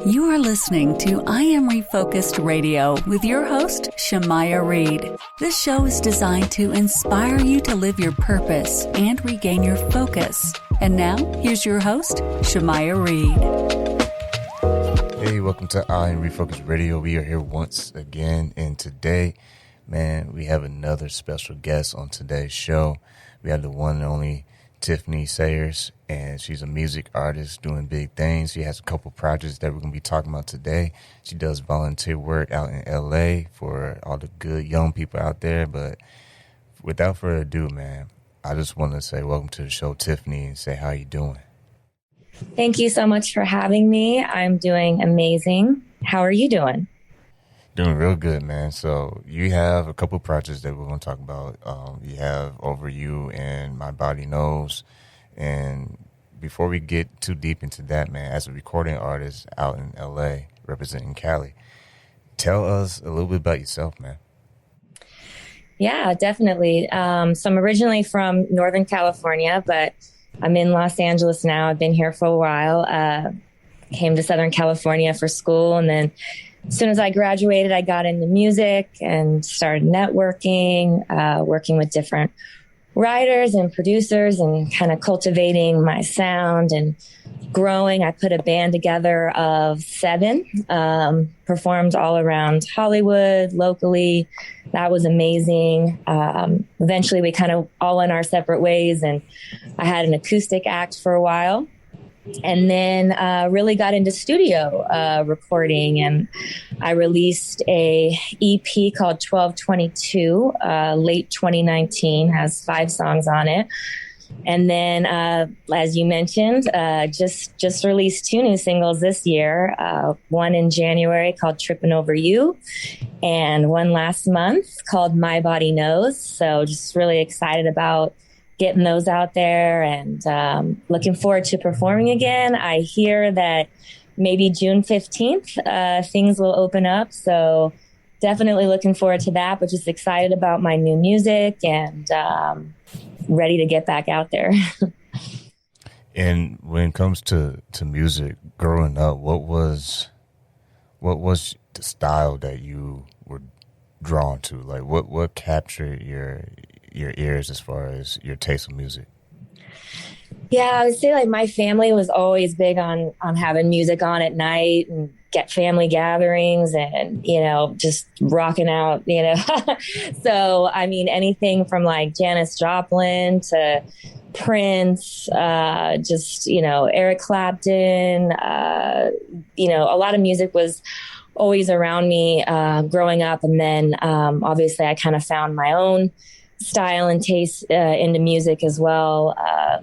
You are listening to I Am Refocused Radio with your host, Shamaya Reed. This show is designed to inspire you to live your purpose and regain your focus. And now, here's your host, Shamaya Reed. Hey, welcome to I Am Refocused Radio. We are here once again, and today, man, we have another special guest on today's show. We have the one and only Tiffany Sayers, and she's a music artist doing big things. She has a couple projects that we're going to be talking about today. She does volunteer work out in LA for all the good young people out there. But without further ado, man, I just want to say welcome to the show, Tiffany, and say how you doing. Thank you so much for having me. I'm doing amazing. How are you doing? Doing real good, man. So you have a couple projects that we're going to talk about. You have Over You and My Body Knows. And before we get too deep into that, man, as a recording artist out in LA representing Cali, tell us a little bit about yourself, man. Yeah, definitely. So I'm originally from Northern California, but I'm in Los Angeles now. I've been here for a while. Came to Southern California for school, and then as soon as I graduated, I got into music and started networking, working with different writers and producers and kind of cultivating my sound and growing. I put a band together of 7, performed all around Hollywood, locally. That was amazing. Eventually, we kind of all went our separate ways, and I had an acoustic act for a while. And then really got into studio recording, and I released a EP called 1222, late 2019, has 5 songs on it. And then, as you mentioned, just released 2 new singles this year, one in January called Trippin Over You, and one last month called My Body Knows. So just really excited about getting those out there, and looking forward to performing again. I hear that maybe June 15th, things will open up. So definitely looking forward to that, but just excited about my new music and ready to get back out there. And when it comes to music, growing up, what was the style that you were drawn to? Like what captured your ears as far as your taste of music? Yeah, I would say like my family was always big on having music on at night and get family gatherings and, just rocking out, So, I mean, anything from like Janis Joplin to Prince, Eric Clapton, a lot of music was always around me growing up. And then obviously I kind of found my own style and taste into music as well.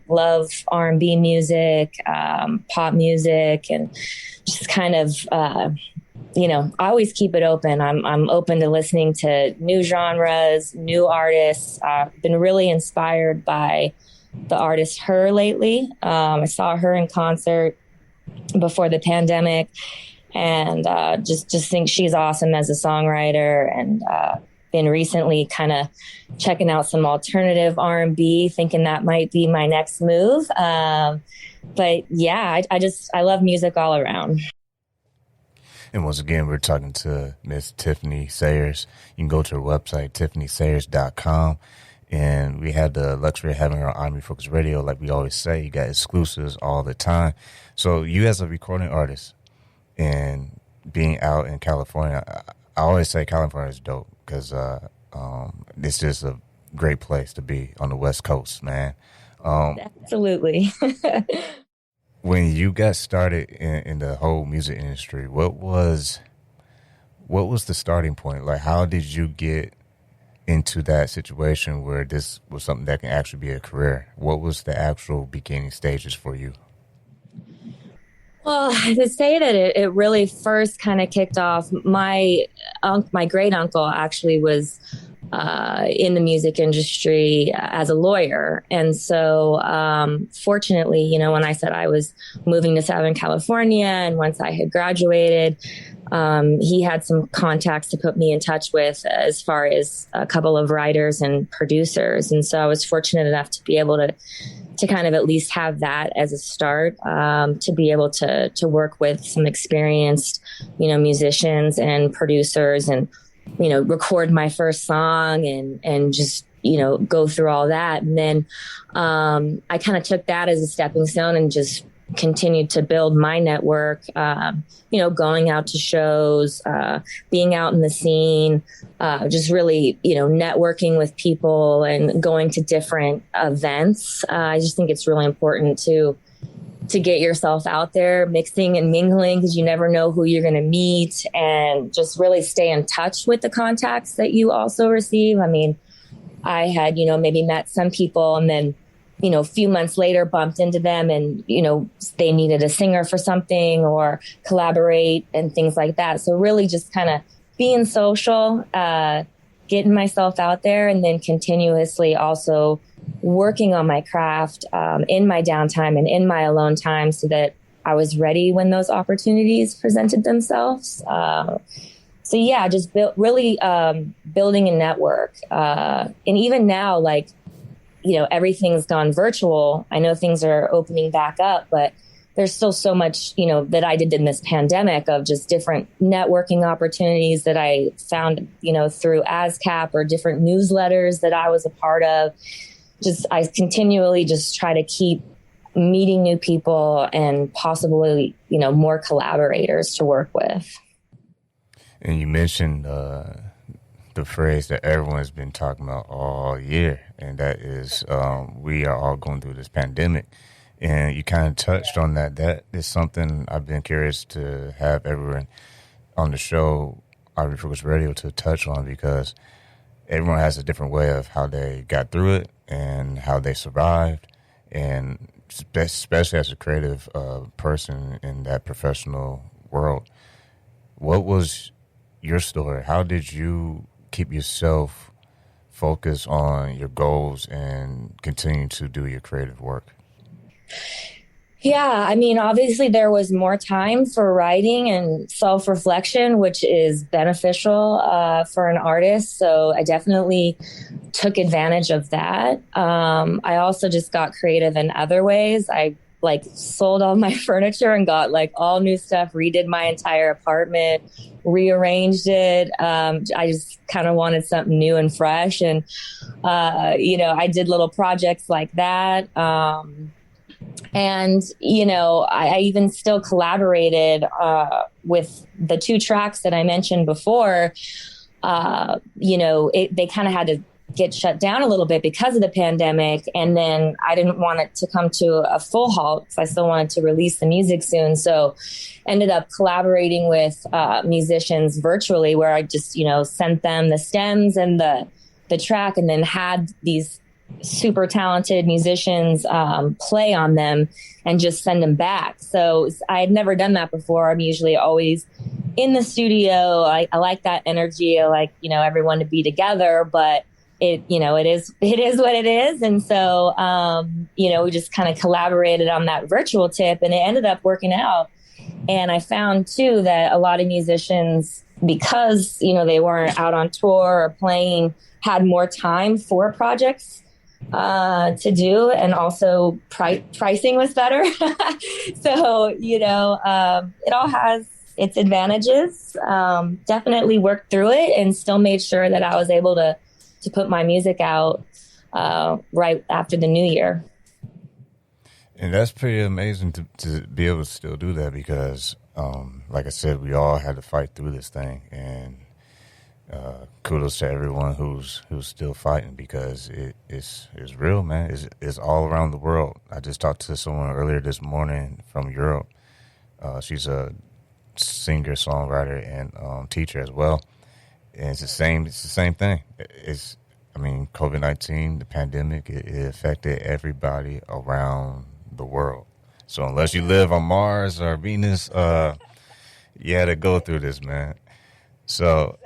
Love R&B music, pop music, and just kind of, I always keep it open. I'm open to listening to new genres, new artists. I've been really inspired by the artist Her lately. I saw her in concert before the pandemic, and just think she's awesome as a songwriter, and been recently kind of checking out some alternative R&B, thinking that might be my next move. But yeah, I love music all around. And once again, we're talking to Miss Tiffany Sayers. You can go to her website, tiffanySayers.com. And we had the luxury of having her on Army Focus Radio. Like we always say, you got exclusives all the time. So you as a recording artist and being out in California, I always say California is dope because it's just a great place to be on the West Coast, man. Absolutely. When you got started in the whole music industry, what was the starting point? Like, how did you get into that situation where this was something that can actually be a career? What was the actual beginning stages for you? Well, to say that it really first kind of kicked off, my great uncle actually was in the music industry as a lawyer. And so fortunately, when I said I was moving to Southern California and once I had graduated, he had some contacts to put me in touch with as far as a couple of writers and producers. And so I was fortunate enough to be able to to kind of at least have that as a start, to be able to work with some experienced, musicians and producers, and, record my first song and just, go through all that. And then I kind of took that as a stepping stone and just continued to build my network, going out to shows, being out in the scene, just really, networking with people and going to different events. I just think it's really important to get yourself out there, mixing and mingling, because you never know who you're going to meet, and just really stay in touch with the contacts that you also receive. I mean, I had, maybe met some people and then, a few months later bumped into them and, they needed a singer for something or collaborate and things like that. So really just kind of being social, getting myself out there, and then continuously also working on my craft in my downtime and in my alone time so that I was ready when those opportunities presented themselves. So yeah, just really building a network. And even now, like, everything's gone virtual. I know things are opening back up, but there's still so much, that I did in this pandemic of just different networking opportunities that I found, through ASCAP or different newsletters that I was a part of. I continually just try to keep meeting new people and possibly, more collaborators to work with. And you mentioned the phrase that everyone's been talking about all year, and that is we are all going through this pandemic. And you kind of touched on that. That is something I've been curious to have everyone on the show, Ivory Focus Radio, to touch on, because everyone has a different way of how they got through it and how they survived. And especially as a creative person in that professional world, what was your story? How did you keep yourself focused on your goals and continue to do your creative work? Yeah, I mean, obviously there was more time for writing and self-reflection, which is beneficial for an artist. So I definitely took advantage of that. I also just got creative in other ways. I sold all my furniture and got all new stuff, redid my entire apartment, rearranged it. I just kind of wanted something new and fresh. And, I did little projects like that. And, I even still collaborated with the two tracks that I mentioned before. They kind of had to get shut down a little bit because of the pandemic. And then I didn't want it to come to a full halt because I still wanted to release the music soon. So ended up collaborating with musicians virtually, where I just, sent them the stems and the track, and then had these super talented musicians play on them and just send them back. So I had never done that before. I'm usually always in the studio. I like that energy. I like, everyone to be together, but it is what it is. And so, we just kind of collaborated on that virtual tip, and it ended up working out. And I found too that a lot of musicians, because, they weren't out on tour or playing, had more time for projects to do, and also pricing was better. So, it all has its advantages. Definitely worked through it and still made sure that I was able to put my music out right after the new year. And that's pretty amazing to be able to still do that, because, like I said, we all had to fight through this thing. And kudos to everyone who's still fighting, because it's real, man. It's all around the world. I just talked to someone earlier this morning from Europe. She's a singer, songwriter, and teacher as well. And it's the same thing. COVID-19, the pandemic, it affected everybody around the world. So unless you live on Mars or Venus, you had to go through this, man. So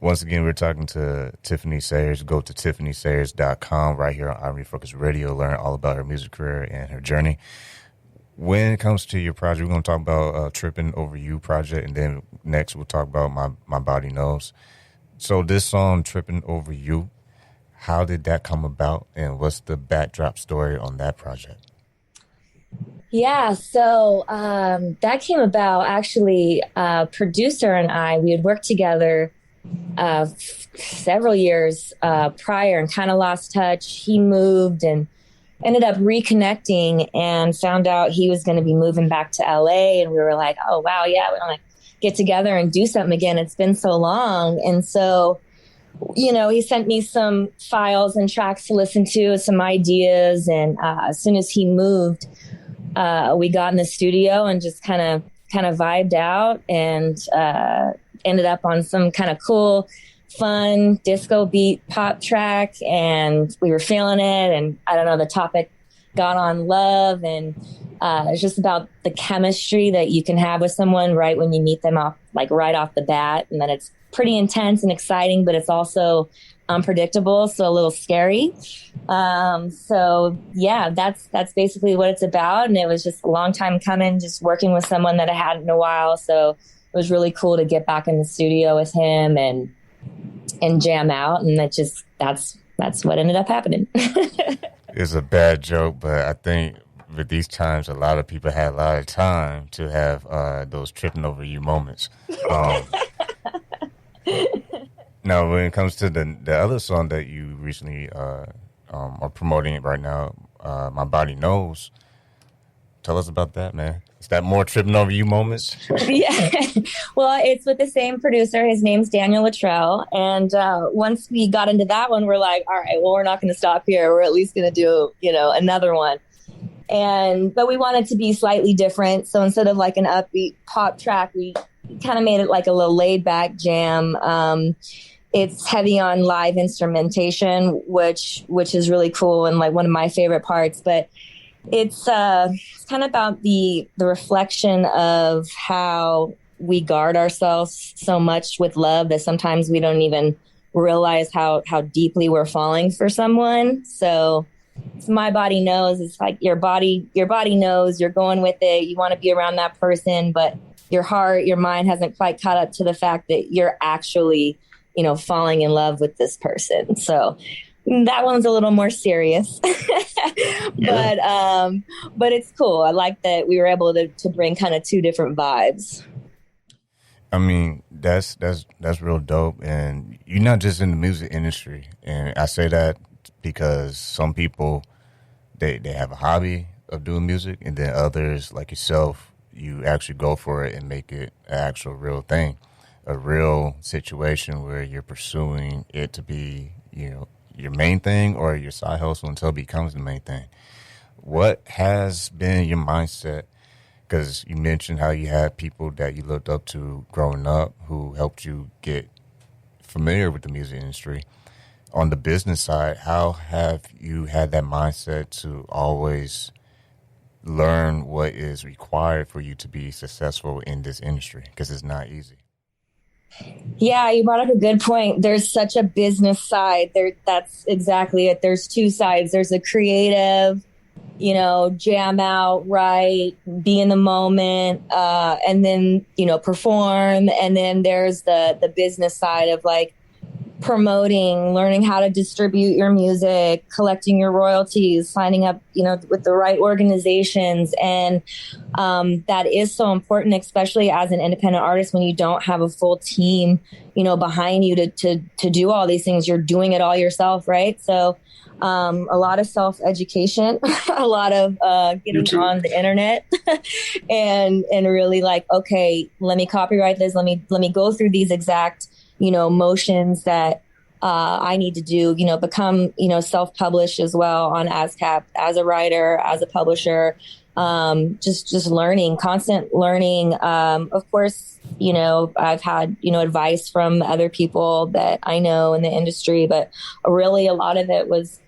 once again, we're talking to Tiffany Sayers. Go to TiffanySayers.com right here on Ivory Focus Radio. Learn all about her music career and her journey. When it comes to your project, we're going to talk about Trippin Over You project, and then next we'll talk about My Body Knows. So this song, Trippin Over You, How did that come about, and what's the backdrop story on that project? Yeah, so that came about actually. Producer and I, we had worked together several years prior and kind of lost touch. He moved and ended up reconnecting and found out he was going to be moving back to LA. And we were like, oh, wow, yeah, we want to get together and do something again. It's been so long. And so, he sent me some files and tracks to listen to, some ideas. And as soon as he moved, we got in the studio and just kind of vibed out and ended up on some kind of cool, fun disco beat pop track, and we were feeling it. And I don't know, the topic got on love, and it's just about the chemistry that you can have with someone right when you meet them right off the bat. And then it's pretty intense and exciting, but it's also unpredictable, so a little scary. So yeah, that's basically what it's about. And it was just a long time coming, just working with someone that I hadn't in a while. So it was really cool to get back in the studio with him and jam out. And that's what ended up happening. It's a bad joke, but I think with these times, a lot of people had a lot of time to have those tripping over you moments. Now, when it comes to the other song that you recently are promoting right now, My Body Knows, tell us about that, man. Is that more tripping over you moments? Yeah. Well, it's with the same producer. His name's Daniel Luttrell. And once we got into that one, we're like, all right, well, we're not going to stop here. We're at least going to do, another one. But we wanted to be slightly different. So instead of like an upbeat pop track, we kind of made it like a little laid back jam. It's heavy on live instrumentation, which is really cool and like one of my favorite parts. But it's kind of about the reflection of how we guard ourselves so much with love that sometimes we don't even realize how deeply we're falling for someone. So My Body Knows. It's like your body knows you're going with it. You want to be around that person, but your heart, your mind hasn't quite caught up to the fact that you're actually, falling in love with this person. So that one's a little more serious, but it's cool. I like that we were able to bring kind of two different vibes. I mean, that's real dope. And you're not just in the music industry. And I say that because some people, they have a hobby of doing music, and then others like yourself, you actually go for it and make it an actual real thing, a real situation where you're pursuing it to be, your main thing or your side hustle until it becomes the main thing. What has been your mindset? Because you mentioned how you had people that you looked up to growing up who helped you get familiar with the music industry. On the business side, how have you had that mindset to always learn what is required for you to be successful in this industry? Because it's not easy. Yeah, you brought up a good point. There's such a business side. That's exactly it. There's two sides. There's a creative, jam out, write, be in the moment, and then, perform. And then there's the business side of like promoting, learning how to distribute your music, collecting your royalties, signing up, with the right organizations. And that is so important, especially as an independent artist, when you don't have a full team, behind you to do all these things. You're doing it all yourself, right? So a lot of self-education, a lot of getting on the internet and really like, okay, let me copyright this. Let me go through these exact motions that I need to do, become, self-published as well on ASCAP as a writer, as a publisher, just learning, constant learning. Of course, I've had, advice from other people that I know in the industry, but really a lot of it was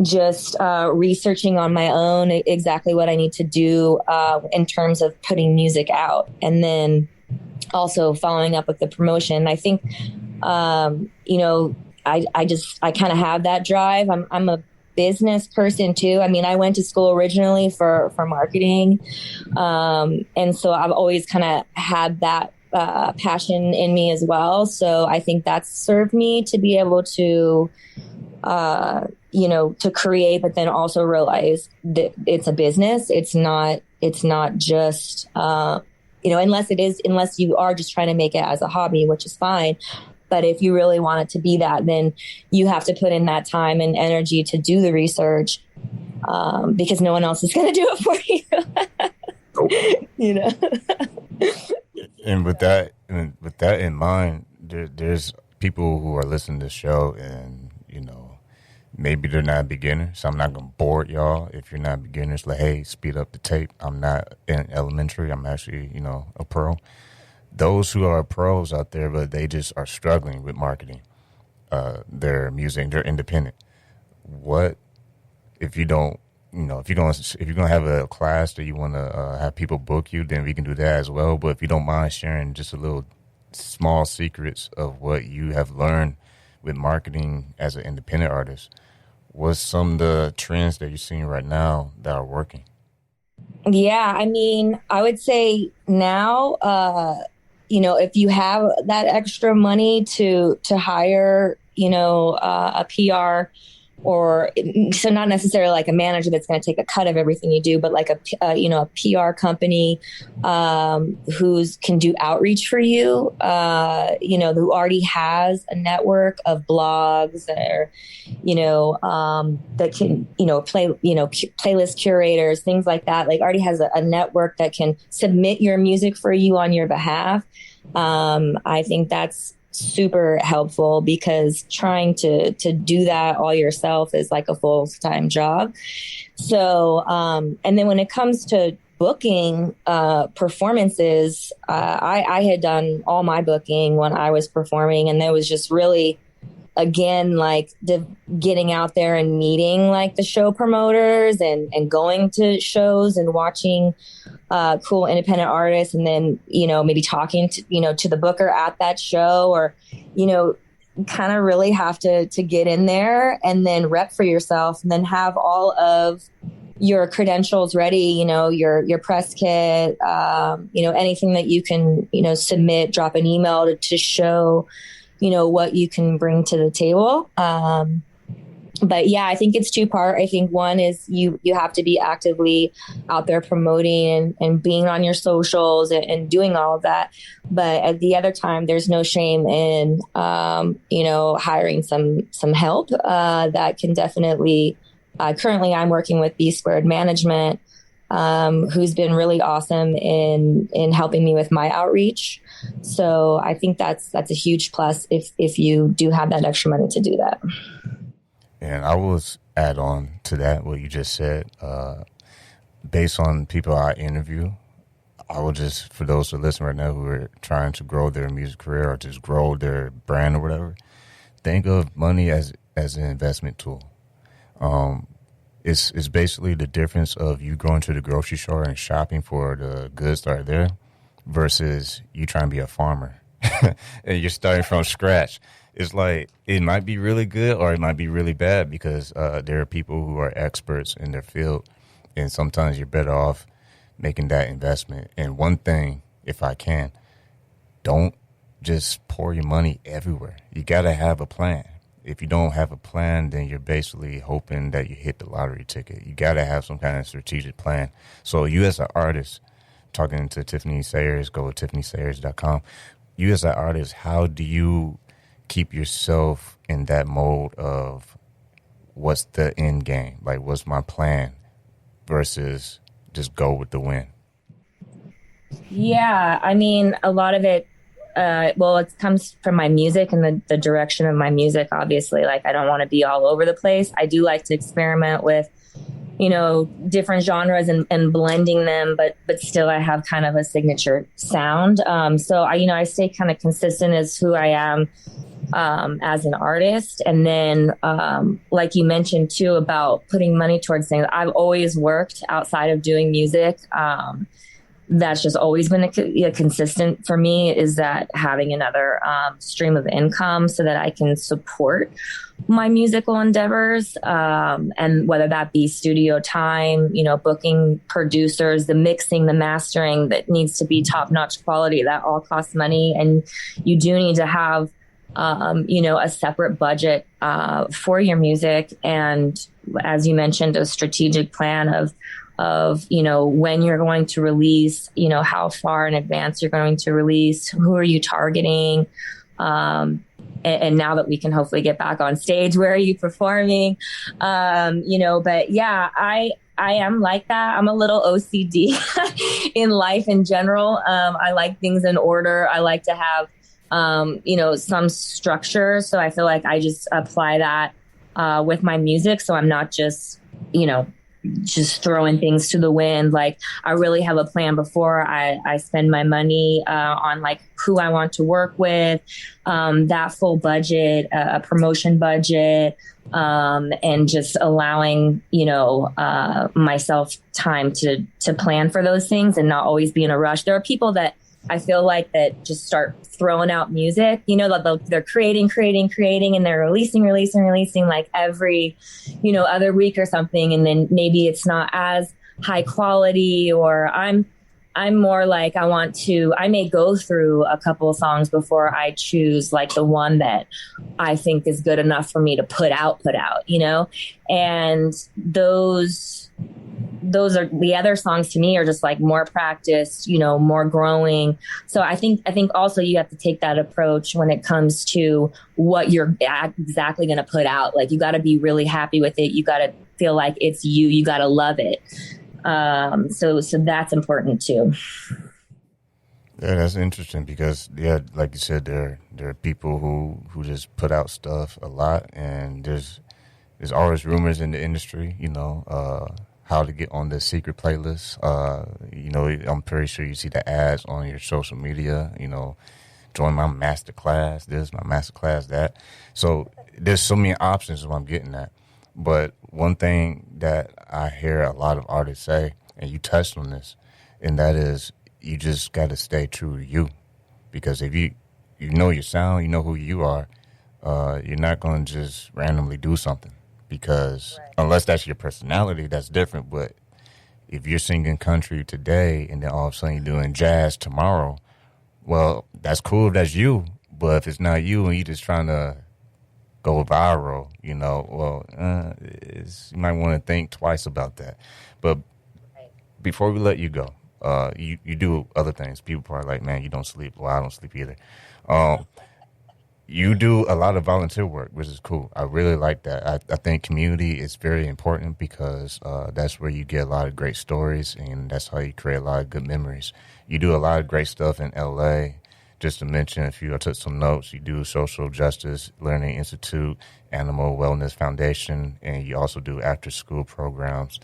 just researching on my own exactly what I need to do in terms of putting music out. And then also following up with the promotion. I think, I kind of have that drive. I'm a business person too. I mean, I went to school originally for marketing. And so I've always kind of had that passion in me as well. So I think that's served me to be able to to create, but then also realize that it's a business. It's not just, unless you are just trying to make it as a hobby, which is fine. But if you really want it to be that, then you have to put in that time and energy to do the research, because no one else is going to do it for you. And with that in mind, there's people who are listening to the show, and maybe they're not beginners. So I'm not gonna bore y'all if you're not beginners. Like, hey, speed up the tape. I'm not in elementary. I'm actually a pro. Those who are pros out there, but they just are struggling with marketing their music, they're independent. What if you don't, if you're gonna have a class that you want to have people book you, then we can do that as well. But if you don't mind sharing just a little small secrets of what you have learned with marketing as an independent artist, what's some of the trends that you're seeing right now that are working? Yeah, I mean, I would say now, if you have that extra money to hire, a PR, or so not necessarily like a manager that's going to take a cut of everything you do, but like a PR company who's can do outreach for you, who already has a network of blogs or, that can, playlist curators, things like that, like already has a network that can submit your music for you on your behalf. I think that's super helpful, because trying to do that all yourself is like a full-time job. So, and then when it comes to booking performances, I had done all my booking when I was performing, and there was just really, again, like getting out there and meeting like the show promoters and going to shows and watching cool independent artists, and then, maybe talking to the booker at that show, or, kind of really have to get in there and then rep for yourself, and then have all of your credentials ready, your press kit, anything that you can, submit, drop an email to show, what you can bring to the table. But yeah, I think it's two-part. I think one is you have to be actively out there promoting and being on your socials and doing all of that. But at the other time, there's no shame in, hiring some help that can definitely, currently I'm working with B Squared Management, who's been really awesome in helping me with my outreach. So I think that's a huge plus if you do have that extra money to do that. And I will add on to that what you just said. Based on people I interview, I will just, for those who listen right now who are trying to grow their music career or just grow their brand or whatever, think of money as an investment tool. It's basically the difference of you going to the grocery store and shopping for the goods that are there versus you trying to be a farmer and you're starting from scratch. It's like it might be really good or it might be really bad, because there are people who are experts in their field, and sometimes you're better off making that investment. And one thing, if I can, don't just pour your money everywhere. You got to have a plan. If you don't have a plan, then you're basically hoping that you hit the lottery ticket. You got to have some kind of strategic plan. So you as an artist, talking to Tiffany Sayers, go to tiffanysayers.com. You as an artist, how do you keep yourself in that mode of what's the end game? Like, what's my plan versus just go with the wind? Yeah, I mean, a lot of it, it comes from my music and the direction of my music, obviously. Like, I don't want to be all over the place. I do like to experiment with, different genres and blending them, but still I have kind of a signature sound. So I stay kind of consistent as who I am as an artist. And then, like you mentioned too, about putting money towards things, I've always worked outside of doing music. That's just always been a consistent for me, is that having another stream of income so that I can support my musical endeavors. And whether that be studio time, booking producers, the mixing, the mastering that needs to be top notch quality, that all costs money. And you do need to have a separate budget for your music. And as you mentioned, a strategic plan of when you're going to release, how far in advance you're going to release, who are you targeting? And now that we can hopefully get back on stage, where are you performing? But yeah, I am like that. I'm a little OCD in life in general. I like things in order. I like to have, some structure. So I feel like I just apply that with my music. So I'm not just throwing things to the wind. Like, I really have a plan before I spend my money on like who I want to work with, that full budget, a promotion budget, and just allowing, myself time to plan for those things and not always be in a rush. There are people that I feel like that just start throwing out music, they're creating, and they're releasing like every, other week or something. And then maybe it's not as high quality, or I'm more like, I may go through a couple of songs before I choose like the one that I think is good enough for me to put out, and those are the other songs to me are just like more practice, more growing. So I think also you have to take that approach when it comes to what you're exactly going to put out. Like, you got to be really happy with it. You got to feel like it's you got to love it. So that's important too. Yeah, that's interesting because, yeah, like you said, there are people who just put out stuff a lot, and there's always rumors in the industry, how to get on the secret playlist. I'm pretty sure you see the ads on your social media, join my master class, this, my master class, that. So there's so many options is what I'm getting at. But one thing that I hear a lot of artists say, and you touched on this, and that is you just got to stay true to you. Because if you know your sound, you know who you are, you're not going to just randomly do something. Because unless that's your personality, that's different. But if you're singing country today and then all of a sudden you're doing jazz tomorrow, well, that's cool if that's you. But if it's not you and you're just trying to go viral, you might want to think twice about that. But before we let you go, you do other things. People probably like, man, you don't sleep. Well, I don't sleep either. You do a lot of volunteer work, which is cool. I really like that. I think community is very important because that's where you get a lot of great stories, and that's how you create a lot of good memories. You do a lot of great stuff in L.A. Just to mention a few, I took some notes. You do Social Justice Learning Institute, Animal Wellness Foundation, and you also do after-school programs,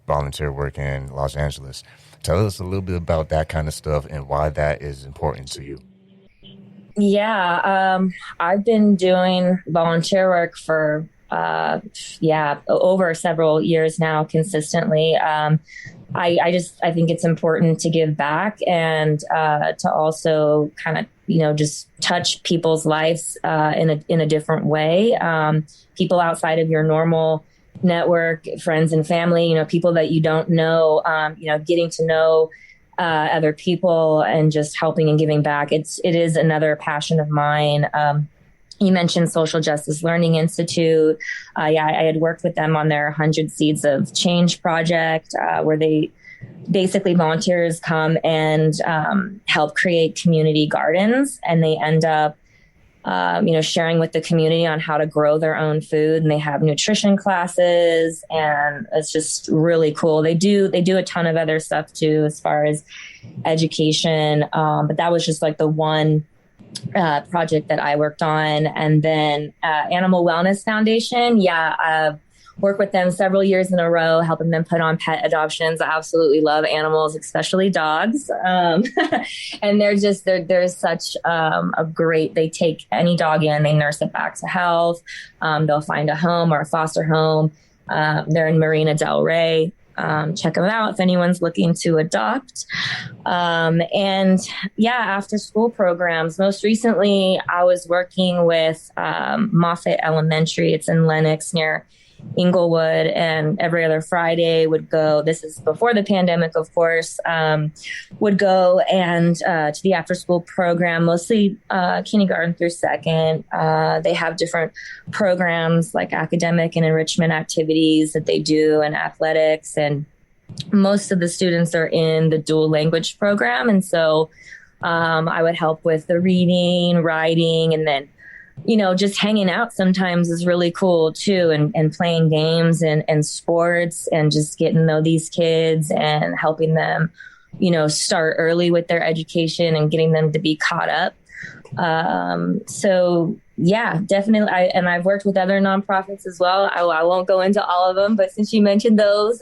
volunteer work in Los Angeles. Tell us a little bit about that kind of stuff and why that is important to you. Yeah, I've been doing volunteer work for, over several years now consistently. I think it's important to give back and to also kind of, just touch people's lives in a different way. People outside of your normal network, friends and family, people that you don't know, getting to know other people and just helping and giving back. It is another passion of mine. You mentioned Social Justice Learning Institute. I had worked with them on their 100 Seeds of Change project, where they basically volunteers come and help create community gardens, and they end up sharing with the community on how to grow their own food, and they have nutrition classes, and it's just really cool. They do a ton of other stuff too, as far as education. But that was just like the one project that I worked on. And then Animal Wellness Foundation. Worked with them several years in a row, helping them put on pet adoptions. I absolutely love animals, especially dogs. And they're such a great, they take any dog in, they nurse it back to health. They'll find a home or a foster home. They're in Marina Del Rey. Check them out if anyone's looking to adopt. After school programs. Most recently, I was working with Moffett Elementary. It's in Lenox near Inglewood, and every other Friday would go. This is before the pandemic, of course. Would go and to the after school program, mostly kindergarten through second. They have different programs like academic and enrichment activities that they do, and athletics. And most of the students are in the dual language program. And so I would help with the reading, writing, and then, just hanging out sometimes is really cool too. And playing games and sports and just getting to know these kids and helping them, start early with their education and getting them to be caught up. So yeah, definitely. I've worked with other nonprofits as well. I won't go into all of them, but since you mentioned those,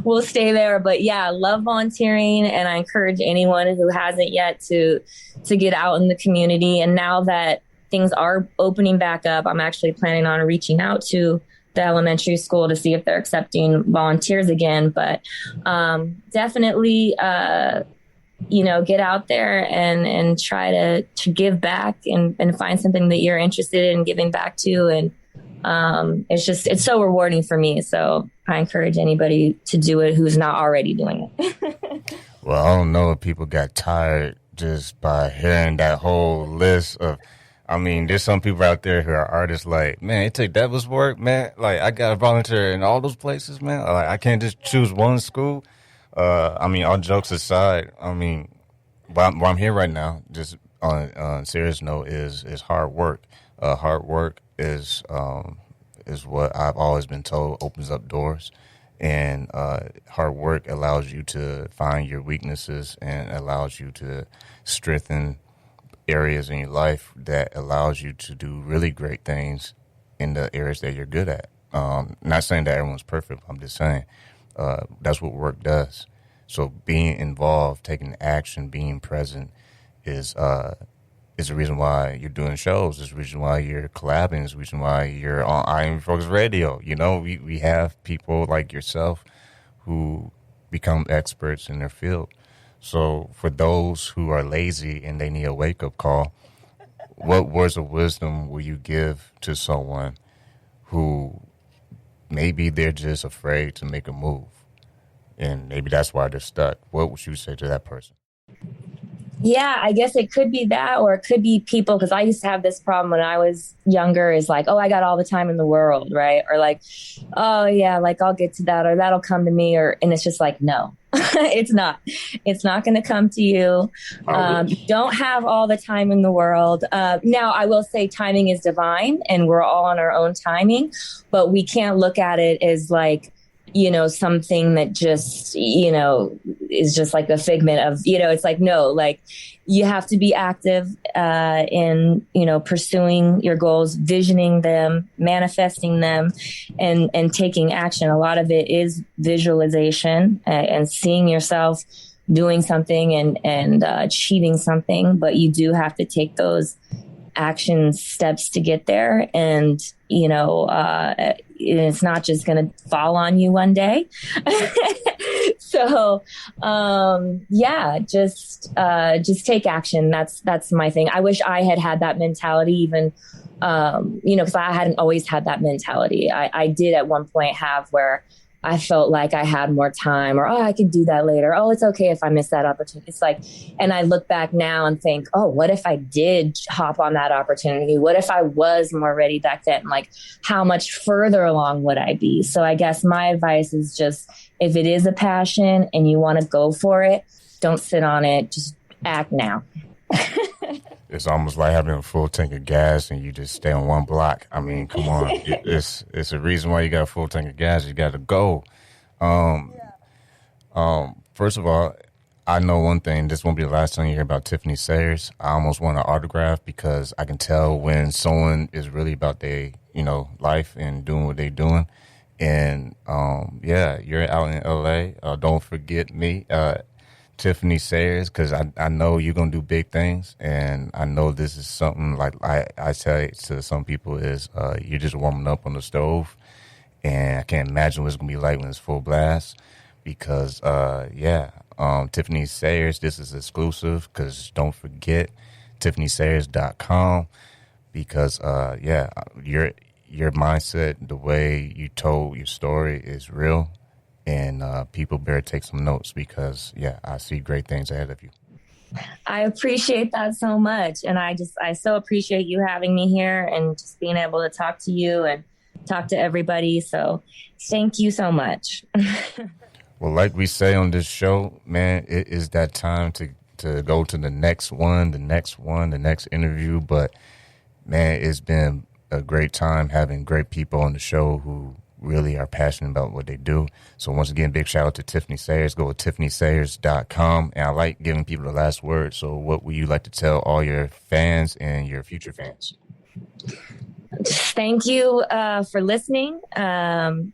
we'll stay there. But yeah, I love volunteering, and I encourage anyone who hasn't yet to get out in the community. And now that things are opening back up, I'm actually planning on reaching out to the elementary school to see if they're accepting volunteers again. But definitely, get out there and try to give back and find something that you're interested in giving back to. And it's so rewarding for me. So I encourage anybody to do it who's not already doing it. Well, I don't know if people got tired just by hearing that whole list of, there's some people out there who are artists like, man, it take that much work, man. Like, I got to volunteer in all those places, man. Like, I can't just choose one school. All jokes aside, why I'm here right now, just on a serious note, is hard work. Hard work is what I've always been told opens up doors. And hard work allows you to find your weaknesses and allows you to strengthen areas in your life that allows you to do really great things in the areas that you're good at. Not saying that everyone's perfect. I'm just saying that's what work does. So being involved, taking action, being present is the reason why you're doing shows. Is the reason why you're collabing. Is the reason why you're on I Am Focus Radio. We have people like yourself who become experts in their field. So for those who are lazy and they need a wake-up call, what words of wisdom will you give to someone who maybe they're just afraid to make a move? And maybe that's why they're stuck. What would you say to that person? Yeah, I guess it could be that, or it could be people, because I used to have this problem when I was younger, is like, oh, I got all the time in the world, right? Or like, oh yeah, like I'll get to that, or that'll come to me, and it's just like, no, it's not going to come to you. You don't have all the time in the world. Now I will say timing is divine and we're all on our own timing, but we can't look at it as like, something that just, is just like a figment of, it's like, no, like you have to be active in, pursuing your goals, visioning them, manifesting them, and taking action. A lot of it is visualization and seeing yourself doing something and achieving something, but you do have to take those action steps to get there. And, it's not just going to fall on you one day. So, just take action. That's my thing. I wish I had that mentality even, cause I hadn't always had that mentality. I did at one point have where I felt like I had more time, or, oh, I could do that later. Oh, it's okay if I miss that opportunity. It's like, and I look back now and think, oh, what if I did hop on that opportunity? What if I was more ready back then? Like, how much further along would I be? So I guess my advice is just, if it is a passion and you want to go for it, don't sit on it. Just act now. It's almost like having a full tank of gas and you just stay on one block. I mean, come on. It's a reason why you got a full tank of gas. You got to go. First of all, I know one thing. This won't be the last time you hear about Tiffany Sayers. I almost want an autograph because I can tell when someone is really about their, life and doing what they're doing. And, you're out in L.A. Don't forget me. Tiffany Sayers, because I know you're going to do big things, and I know this is something like I say to some people is you're just warming up on the stove, and I can't imagine what it's going to be like when it's full blast because, Tiffany Sayers, this is exclusive because don't forget TiffanySayers.com because, your mindset, the way you told your story is real, and people better take some notes because, yeah, I see great things ahead of you. I appreciate that so much. And I so appreciate you having me here and just being able to talk to you and talk to everybody. So thank you so much. Well, like we say on this show, man, it is that time to go to the next one, the next interview. But, man, it's been a great time having great people on the show who really are passionate about what they do. So once again, big shout out to Tiffany Sayers. Go to TiffanySayers.com. And I like giving people the last word. So what would you like to tell all your fans and your future fans? Thank you for listening.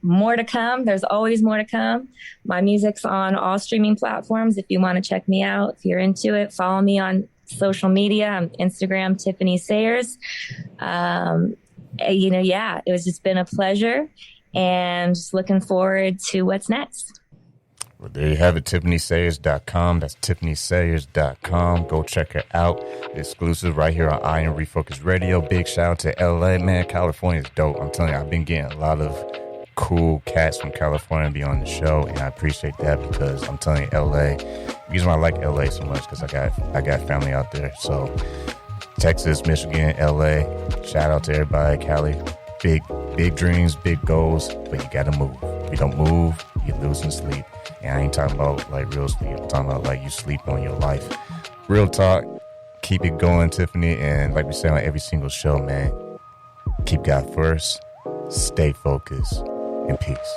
More to come. There's always more to come. My music's on all streaming platforms. If you want to check me out, if you're into it, follow me on social media. I'm Instagram, Tiffany Sayers. It was just been a pleasure. And just looking forward to what's next. Well, there you have it, TiffanySayers.com. That's TiffanySayers.com. Go check her out. Exclusive right here on I Am Refocused Radio. Big shout out to LA. Man, California is dope. I'm telling you, I've been getting a lot of cool cats from California to be on the show, and I appreciate that because I'm telling you, LA, the reason why I like LA so much because I got family out there. So Texas, Michigan, LA, shout out to everybody. Cali, big dreams, big goals, but you gotta move. If you don't move, you lose in sleep. And I ain't talking about like real sleep. I'm talking about like you sleep on your life. Real talk. Keep it going, Tiffany. And like we say on every single show, man, keep God first, stay focused, and peace.